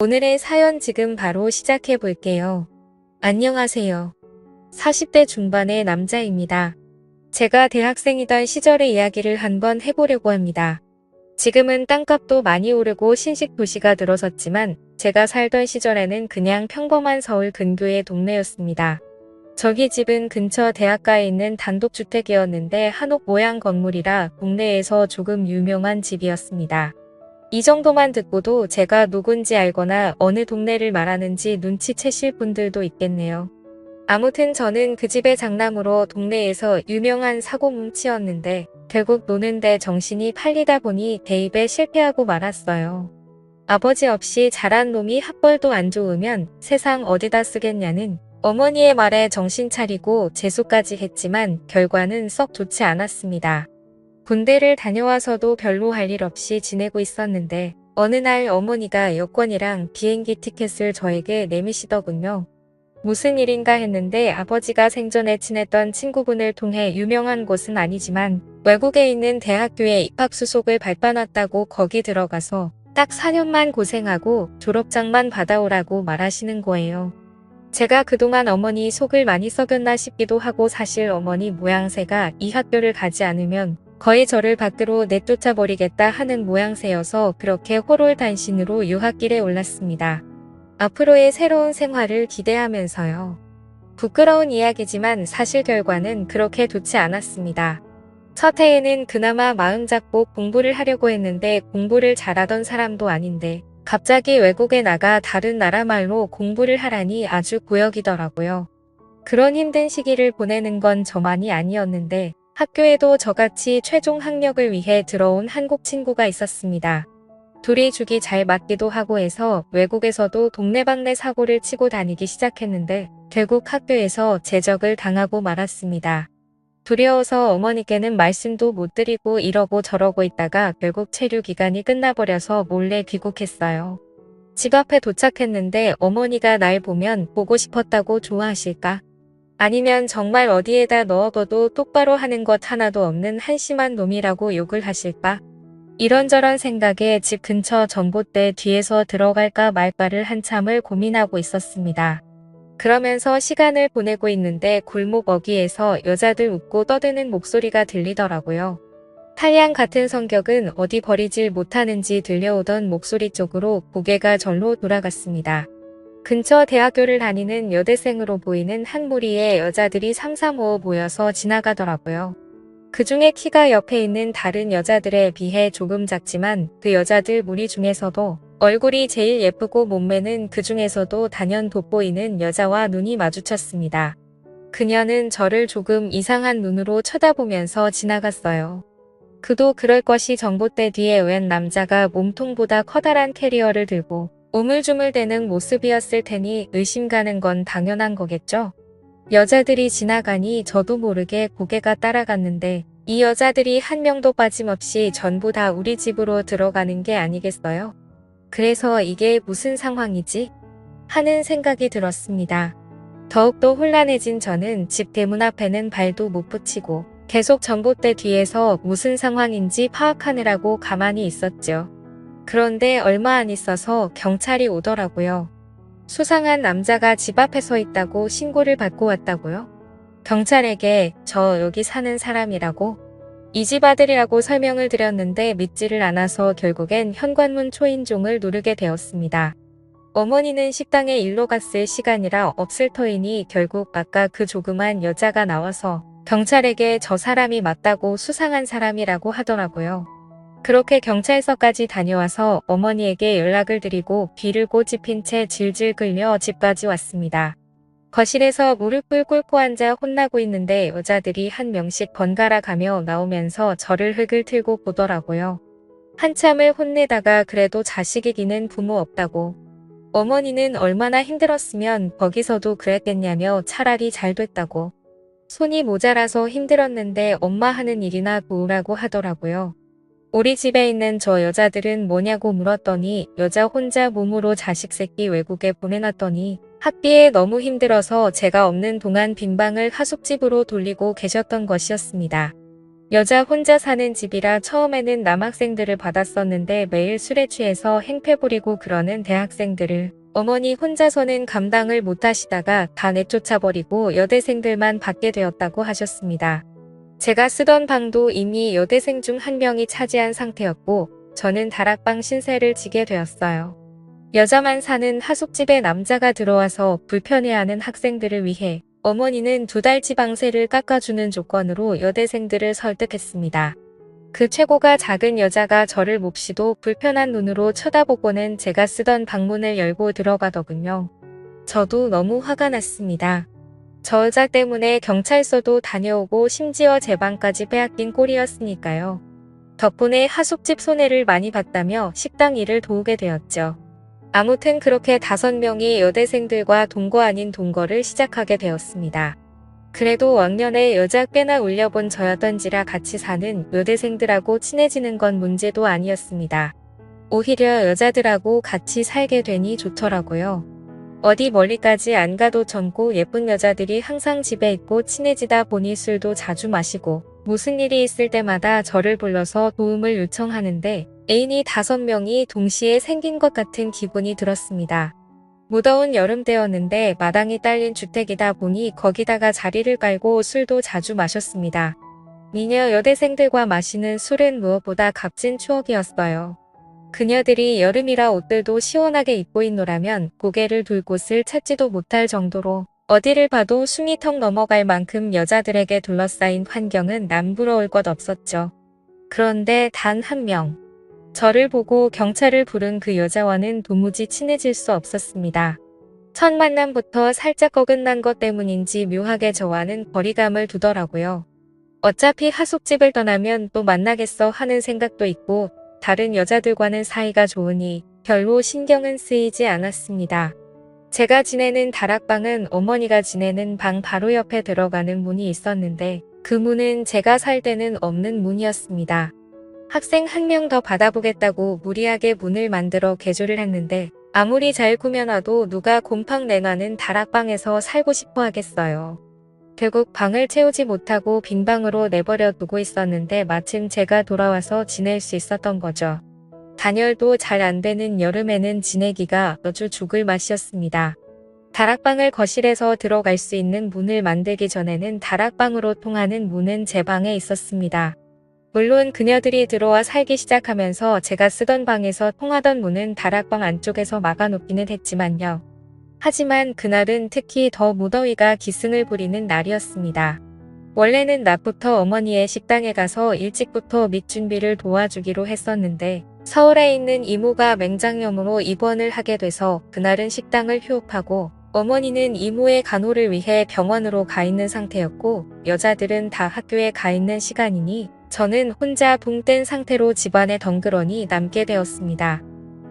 오늘의 사연 지금 바로 시작해 볼게요. 안녕하세요. 40대 중반의 남자입니다. 제가 대학생이던 시절의 이야기를 한번 해보려고 합니다. 지금은 땅값도 많이 오르고 신식 도시가 들어섰지만 제가 살던 시절에는 그냥 평범한 서울 근교의 동네였습니다. 저희 집은 근처 대학가에 있는 단독주택이었는데 한옥 모양 건물이라 동네에서 조금 유명한 집이었습니다. 이 정도만 듣고도 제가 누군지 알거나 어느 동네를 말하는지 눈치채실 분들도 있겠네요. 아무튼 저는 그 집의 장남으로 동네에서 유명한 사고뭉치였는데 결국 노는데 정신이 팔리다 보니 대입에 실패하고 말았어요. 아버지 없이 자란 놈이 학벌도 안 좋으면 세상 어디다 쓰겠냐는 어머니의 말에 정신 차리고 재수까지 했지만 결과는 썩 좋지 않았습니다. 군대를 다녀와서도 별로 할 일 없이 지내고 있었는데 어느 날 어머니가 여권이랑 비행기 티켓을 저에게 내미시더군요. 무슨 일인가 했는데 아버지가 생전에 친했던 친구분을 통해 유명한 곳은 아니지만 외국에 있는 대학교에 입학수속을 밟아놨다고 거기 들어가서 딱 4년만 고생하고 졸업장만 받아오라고 말하시는 거예요. 제가 그동안 어머니 속을 많이 썩였나 싶기도 하고 사실 어머니 모양새가 이 학교를 가지 않으면 거의 저를 밖으로 내쫓아 버리겠다 하는 모양새여서 그렇게 호롤단신으로 유학길에 올랐습니다. 앞으로의 새로운 생활을 기대하면서요. 부끄러운 이야기지만 사실 결과는 그렇게 좋지 않았습니다. 첫 해에는 그나마 마음 잡고 공부를 하려고 했는데 공부를 잘하던 사람도 아닌데 갑자기 외국에 나가 다른 나라 말로 공부를 하라니 아주 고역이더라고요. 그런 힘든 시기를 보내는 건 저만이 아니었는데 학교에도 저같이 최종 학력을 위해 들어온 한국 친구가 있었습니다. 둘이 죽이 잘 맞기도 하고 해서 외국에서도 동네방네 사고를 치고 다니기 시작했는데 결국 학교에서 제적을 당하고 말았습니다. 두려워서 어머니께는 말씀도 못 드리고 이러고 저러고 있다가 결국 체류 기간이 끝나버려서 몰래 귀국했어요. 집 앞에 도착했는데 어머니가 날 보면 보고 싶었다고 좋아하실까? 아니면 정말 어디에다 넣어둬도 똑바로 하는 것 하나도 없는 한심한 놈이라고 욕을 하실까? 이런저런 생각에 집 근처 전봇대 뒤에서 들어갈까 말까를 한참을 고민하고 있었습니다. 그러면서 시간을 보내고 있는데 골목 어귀에서 여자들 웃고 떠드는 목소리가 들리더라고요. 탈양 같은 성격은 어디 버리질 못하는지 들려오던 목소리 쪽으로 고개가 절로 돌아갔습니다. 근처 대학교를 다니는 여대생으로 보이는 한 무리의 여자들이 삼삼오오 모여서 지나가더라고요. 그 중에 키가 옆에 있는 다른 여자들에 비해 조금 작지만 그 여자들 무리 중에서도 얼굴이 제일 예쁘고 몸매는 그 중에서도 단연 돋보이는 여자와 눈이 마주쳤습니다. 그녀는 저를 조금 이상한 눈으로 쳐다보면서 지나갔어요. 그도 그럴 것이 전봇대 뒤에 웬 남자가 몸통보다 커다란 캐리어를 들고 우물쭈물대는 모습이었을 테니 의심 가는 건 당연한 거겠죠? 여자들이 지나가니 저도 모르게 고개가 따라갔는데 이 여자들이 한 명도 빠짐없이 전부 다 우리 집으로 들어가는 게 아니겠어요? 그래서 이게 무슨 상황이지? 하는 생각이 들었습니다. 더욱더 혼란해진 저는 집 대문 앞에는 발도 못 붙이고 계속 전봇대 뒤에서 무슨 상황인지 파악하느라고 가만히 있었죠. 그런데 얼마 안 있어서 경찰이 오더라고요. 수상한 남자가 집 앞에 서 있다고 신고를 받고 왔다고요? 경찰에게 저 여기 사는 사람이라고? 이 집 아들이라고 설명을 드렸는데 믿지를 않아서 결국엔 현관문 초인종을 누르게 되었습니다. 어머니는 식당에 일로 갔을 시간이라 없을 터이니 결국 아까 그 조그만 여자가 나와서 경찰에게 저 사람이 맞다고 수상한 사람이라고 하더라고요. 그렇게 경찰서까지 다녀와서 어머니에게 연락을 드리고 귀를 꼬집힌 채 질질 끌려 집까지 왔습니다. 거실에서 무릎을 꿇고 앉아 혼나고 있는데 여자들이 한 명씩 번갈아 가며 나오면서 저를 흙을 틀고 보더라고요. 한참을 혼내다가 그래도 자식이기는 부모 없다고. 어머니는 얼마나 힘들었으면 거기서도 그랬겠냐며 차라리 잘 됐다고. 손이 모자라서 힘들었는데 엄마 하는 일이나 도우라고 하더라고요. 우리 집에 있는 저 여자들은 뭐냐고 물었더니 여자 혼자 몸으로 자식 새끼 외국에 보내놨더니 학비에 너무 힘들어서 제가 없는 동안 빈방을 하숙집으로 돌리고 계셨던 것이었습니다. 여자 혼자 사는 집이라 처음에는 남학생들을 받았었는데 매일 술에 취해서 행패 부리고 그러는 대학생들을 어머니 혼자서는 감당을 못하시다가 다 내쫓아버리고 여대생들만 받게 되었다고 하셨습니다. 제가 쓰던 방도 이미 여대생 중 한 명이 차지한 상태였고 저는 다락방 신세를 지게 되었어요. 여자만 사는 하숙집에 남자가 들어와서 불편해하는 학생들을 위해 어머니는 2달치 방세를 깎아주는 조건으로 여대생들을 설득했습니다. 그 최고가 작은 여자가 저를 몹시도 불편한 눈으로 쳐다보고는 제가 쓰던 방문을 열고 들어가더군요. 저도 너무 화가 났습니다. 저 여자 때문에 경찰서도 다녀오고 심지어 제 방까지 빼앗긴 꼴이었으니까요. 덕분에 하숙집 손해를 많이 봤다며 식당 일을 도우게 되었죠. 아무튼 그렇게 5명이 여대생들과 동거 아닌 동거를 시작하게 되었습니다. 그래도 왕년에 여자 꽤나 울려본 저였던지라 같이 사는 여대생들하고 친해지는 건 문제도 아니었습니다. 오히려 여자들하고 같이 살게 되니 좋더라고요. 어디 멀리까지 안 가도 젊고 예쁜 여자들이 항상 집에 있고 친해지다 보니 술도 자주 마시고 무슨 일이 있을 때마다 저를 불러서 도움을 요청하는데 애인이 5명이 동시에 생긴 것 같은 기분이 들었습니다. 무더운 여름 때였는데 마당이 딸린 주택이다 보니 거기다가 자리를 깔고 술도 자주 마셨습니다. 미녀 여대생들과 마시는 술은 무엇보다 값진 추억이었어요. 그녀들이 여름이라 옷들도 시원하게 입고 있노라면 고개를 둘 곳을 찾지도 못할 정도로 어디를 봐도 숨이 턱 넘어갈 만큼 여자들에게 둘러싸인 환경은 남부러울 것 없었죠. 그런데 단 1명. 저를 보고 경찰을 부른 그 여자와는 도무지 친해질 수 없었습니다. 첫 만남부터 살짝 어긋난 것 때문인지 묘하게 저와는 거리감을 두더라고요. 어차피 하숙집을 떠나면 또 만나겠어 하는 생각도 있고 다른 여자들과는 사이가 좋으니 별로 신경은 쓰이지 않았습니다. 제가 지내는 다락방은 어머니가 지내는 방 바로 옆에 들어가는 문이 있었는데 그 문은 제가 살 때는 없는 문이었습니다. 학생 1명 더 받아보겠다고 무리하게 문을 만들어 개조를 했는데 아무리 잘 꾸며놔도 누가 곰팡 내나는 다락방에서 살고 싶어 하겠어요. 결국 방을 채우지 못하고 빈 방으로 내버려 두고 있었는데 마침 제가 돌아와서 지낼 수 있었던 거죠. 단열도 잘 안 되는 여름에는 지내기가 아주 죽을 맛이었습니다. 다락방을 거실에서 들어갈 수 있는 문을 만들기 전에는 다락방으로 통하는 문은 제 방에 있었습니다. 물론 그녀들이 들어와 살기 시작하면서 제가 쓰던 방에서 통하던 문은 다락방 안쪽에서 막아놓기는 했지만요. 하지만 그날은 특히 더 무더위가 기승을 부리는 날이었습니다. 원래는 낮부터 어머니의 식당에 가서 일찍부터 밑준비를 도와주기로 했었는데 서울에 있는 이모가 맹장염으로 입원을 하게 돼서 그날은 식당을 휴업하고 어머니는 이모의 간호를 위해 병원으로 가 있는 상태였고 여자들은 다 학교에 가 있는 시간이니 저는 혼자 붕 뜬 상태로 집안에 덩그러니 남게 되었습니다.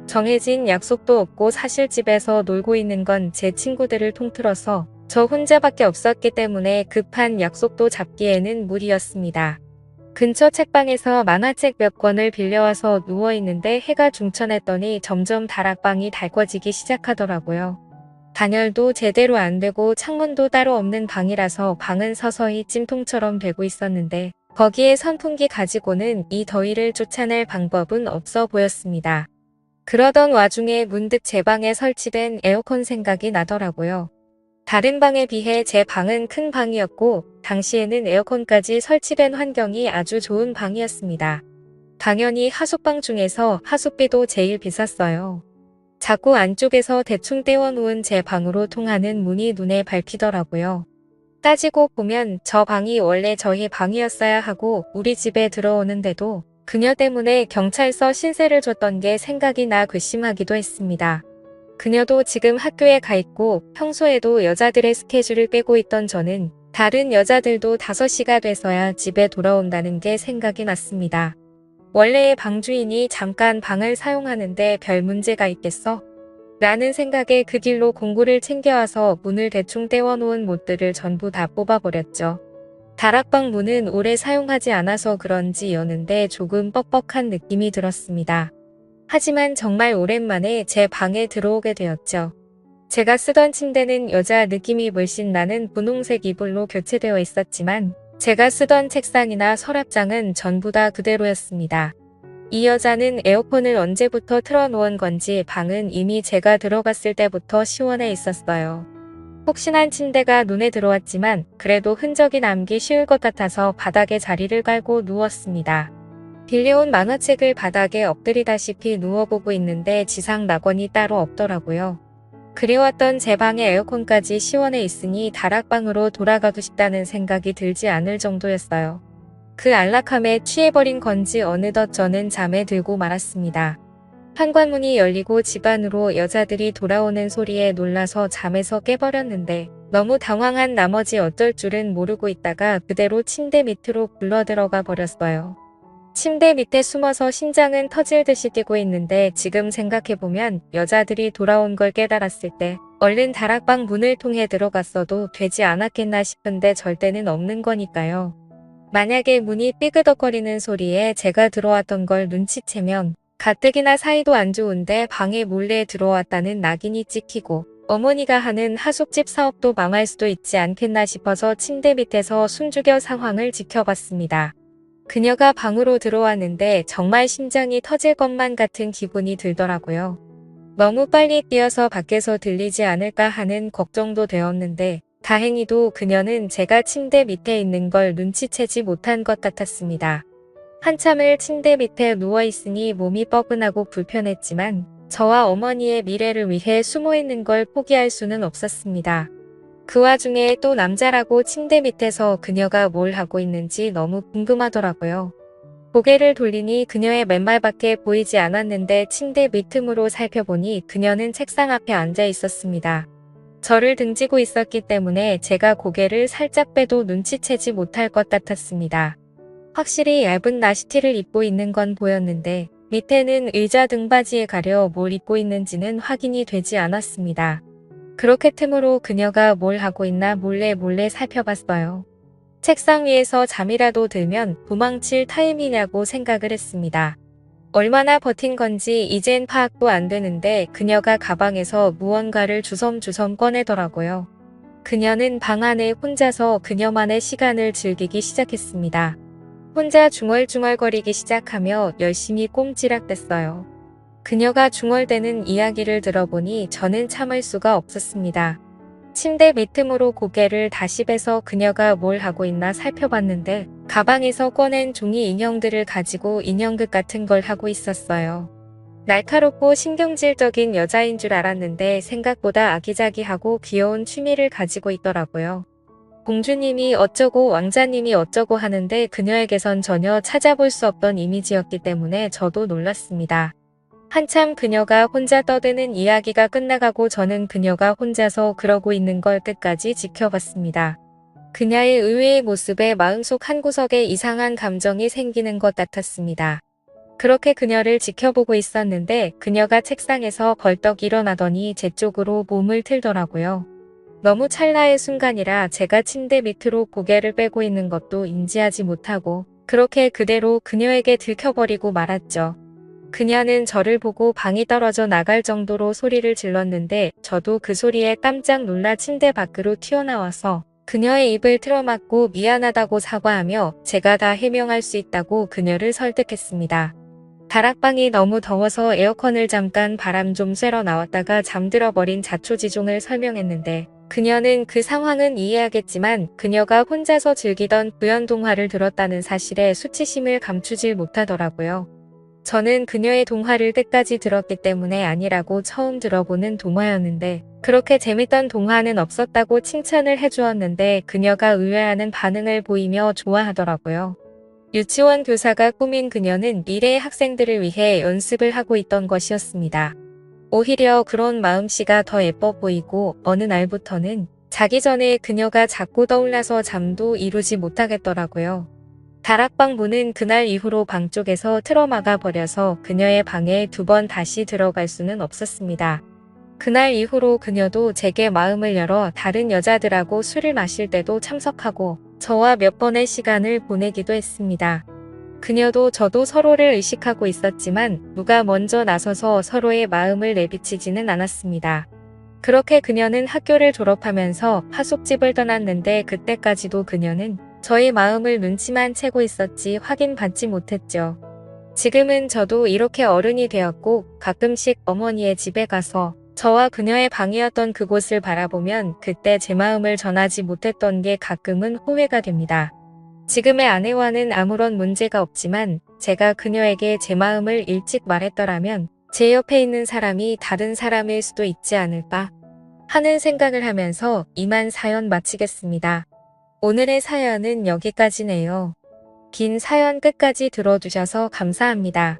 정해진 약속도 없고 사실 집에서 놀고 있는 건 제 친구들을 통틀어서 저 혼자밖에 없었기 때문에 급한 약속도 잡기에는 무리였습니다. 근처 책방에서 만화책 몇 권을 빌려와서 누워있는데 해가 중천했더니 점점 다락방이 달궈지기 시작하더라고요. 단열도 제대로 안 되고 창문도 따로 없는 방이라서 방은 서서히 찜통처럼 되고 있었는데 거기에 선풍기 가지고는 이 더위를 쫓아낼 방법은 없어 보였습니다. 그러던 와중에 문득 제 방에 설치된 에어컨 생각이 나더라고요. 다른 방에 비해 제 방은 큰 방이었고 당시에는 에어컨까지 설치된 환경이 아주 좋은 방이었습니다. 당연히 하숙방 중에서 하숙비도 제일 비쌌어요. 자꾸 안쪽에서 대충 떼어놓은 제 방으로 통하는 문이 눈에 밟히더라고요. 따지고 보면 저 방이 원래 저희 방이었어야 하고 우리 집에 들어오는데도 그녀 때문에 경찰서 신세를 줬던 게 생각이 나 괘씸하기도 했습니다. 그녀도 지금 학교에 가 있고 평소에도 여자들의 스케줄을 빼고 있던 저는 다른 여자들도 5시가 돼서야 집에 돌아온다는 게 생각이 났습니다. 원래의 방주인이 잠깐 방을 사용하는데 별 문제가 있겠어? 라는 생각에 그 길로 공구를 챙겨와서 문을 대충 떼어놓은 못들을 전부 다 뽑아버렸죠. 다락방 문은 오래 사용하지 않아서 그런지 여는데 조금 뻑뻑한 느낌이 들었습니다. 하지만 정말 오랜만에 제 방에 들어오게 되었죠. 제가 쓰던 침대는 여자 느낌이 물씬 나는 분홍색 이불로 교체되어 있었지만 제가 쓰던 책상이나 서랍장은 전부 다 그대로였습니다. 이 여자는 에어컨을 언제부터 틀어놓은 건지 방은 이미 제가 들어갔을 때부터 시원해 있었어요. 폭신한 침대가 눈에 들어왔지만 그래도 흔적이 남기 쉬울 것 같아서 바닥에 자리를 깔고 누웠습니다. 빌려온 만화책을 바닥에 엎드리다시피 누워보고 있는데 지상 낙원이 따로 없더라고요. 그리웠던 제 방의 에어컨까지 시원해 있으니 다락방으로 돌아가고 싶다는 생각이 들지 않을 정도였어요. 그 안락함에 취해버린 건지 어느덧 저는 잠에 들고 말았습니다. 현관문이 열리고 집 안으로 여자들이 돌아오는 소리에 놀라서 잠에서 깨버렸는데 너무 당황한 나머지 어쩔 줄은 모르고 있다가 그대로 침대 밑으로 굴러들어가 버렸어요. 침대 밑에 숨어서 심장은 터질 듯이 뛰고 있는데 지금 생각해보면 여자들이 돌아온 걸 깨달았을 때 얼른 다락방 문을 통해 들어갔어도 되지 않았겠나 싶은데 절대는 없는 거니까요. 만약에 문이 삐그덕거리는 소리에 제가 들어왔던 걸 눈치채면 가뜩이나 사이도 안 좋은데 방에 몰래 들어왔다는 낙인이 찍히고 어머니가 하는 하숙집 사업도 망할 수도 있지 않겠나 싶어서 침대 밑에서 숨죽여 상황을 지켜봤습니다. 그녀가 방으로 들어왔는데 정말 심장이 터질 것만 같은 기분이 들더라고요. 너무 빨리 뛰어서 밖에서 들리지 않을까 하는 걱정도 되었는데 다행히도 그녀는 제가 침대 밑에 있는 걸 눈치채지 못한 것 같았습니다. 한참을 침대 밑에 누워있으니 몸이 뻐근하고 불편했지만 저와 어머니의 미래를 위해 숨어있는 걸 포기할 수는 없었습니다. 그 와중에 또 남자라고 침대 밑에서 그녀가 뭘 하고 있는지 너무 궁금하더라고요. 고개를 돌리니 그녀의 맨발밖에 보이지 않았는데 침대 밑틈으로 살펴보니 그녀는 책상 앞에 앉아 있었습니다. 저를 등지고 있었기 때문에 제가 고개를 살짝 빼도 눈치채지 못할 것 같았습니다. 확실히 얇은 나시티를 입고 있는 건 보였는데 밑에는 의자 등받이에 가려 뭘 입고 있는지는 확인이 되지 않았습니다. 그렇게 틈으로 그녀가 뭘 하고 있나 몰래 살펴봤어요. 책상 위에서 잠이라도 들면 도망칠 타임이냐고 생각을 했습니다. 얼마나 버틴 건지 이젠 파악도 안 되는데 그녀가 가방에서 무언가를 주섬주섬 꺼내더라고요. 그녀는 방 안에 혼자서 그녀만의 시간을 즐기기 시작했습니다. 혼자 중얼중얼거리기 시작하며 열심히 꼼지락댔어요. 그녀가 중얼대는 이야기를 들어보니 저는 참을 수가 없었습니다. 침대 밑틈으로 고개를 다시 빼서 그녀가 뭘 하고 있나 살펴봤는데 가방에서 꺼낸 종이 인형들을 가지고 인형극 같은 걸 하고 있었어요. 날카롭고 신경질적인 여자인 줄 알았는데 생각보다 아기자기하고 귀여운 취미를 가지고 있더라고요. 공주님이 어쩌고 왕자님이 어쩌고 하는데 그녀에게선 전혀 찾아볼 수 없던 이미지였기 때문에 저도 놀랐습니다. 한참 그녀가 혼자 떠드는 이야기가 끝나가고 저는 그녀가 혼자서 그러고 있는 걸 끝까지 지켜봤습니다. 그녀의 의외의 모습에 마음속 한구석에 이상한 감정이 생기는 것 같았습니다. 그렇게 그녀를 지켜보고 있었는데 그녀가 책상에서 벌떡 일어나더니 제 쪽으로 몸을 틀더라고요. 너무 찰나의 순간이라 제가 침대 밑으로 고개를 빼고 있는 것도 인지하지 못하고 그렇게 그대로 그녀에게 들켜버리고 말았죠. 그녀는 저를 보고 방이 떨어져 나갈 정도로 소리를 질렀는데 저도 그 소리에 깜짝 놀라 침대 밖으로 튀어나와서 그녀의 입을 틀어막고 미안하다고 사과하며 제가 다 해명할 수 있다고 그녀를 설득했습니다. 다락방이 너무 더워서 에어컨을 잠깐 바람 좀 쐬러 나왔다가 잠들어 버린 자초지종을 설명했는데 그녀는 그 상황은 이해하겠지만 그녀가 혼자서 즐기던 구연 동화를 들었다는 사실에 수치심을 감추질 못하더라고요. 저는 그녀의 동화를 끝까지 들었기 때문에 아니라고 처음 들어보는 동화였는데 그렇게 재밌던 동화는 없었다고 칭찬을 해주었는데 그녀가 의외하는 반응을 보이며 좋아하더라고요. 유치원 교사가 꾸민 그녀는 미래의 학생들을 위해 연습을 하고 있던 것이었습니다. 오히려 그런 마음씨가 더 예뻐 보이고 어느 날부터는 자기 전에 그녀가 자꾸 떠올라서 잠도 이루지 못하겠더라고요. 다락방 문은 그날 이후로 방 쪽에서 틀어막아 버려서 그녀의 방에 2번 다시 들어갈 수는 없었습니다. 그날 이후로 그녀도 제게 마음을 열어 다른 여자들하고 술을 마실 때도 참석하고 저와 몇 번의 시간을 보내기도 했습니다. 그녀도 저도 서로를 의식하고 있었지만 누가 먼저 나서서 서로의 마음을 내비치지는 않았습니다. 그렇게 그녀는 학교를 졸업하면서 하숙집을 떠났는데 그때까지도 그녀는 저의 마음을 눈치만 채고 있었지 확인받지 못했죠. 지금은 저도 이렇게 어른이 되었고 가끔씩 어머니의 집에 가서 저와 그녀의 방이었던 그곳을 바라보면 그때 제 마음을 전하지 못했던 게 가끔은 후회가 됩니다. 지금의 아내와는 아무런 문제가 없지만 제가 그녀에게 제 마음을 일찍 말했더라면 제 옆에 있는 사람이 다른 사람일 수도 있지 않을까 하는 생각을 하면서 이만 사연 마치겠습니다. 오늘의 사연은 여기까지네요. 긴 사연 끝까지 들어주셔서 감사합니다.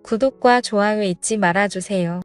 구독과 좋아요 잊지 말아주세요.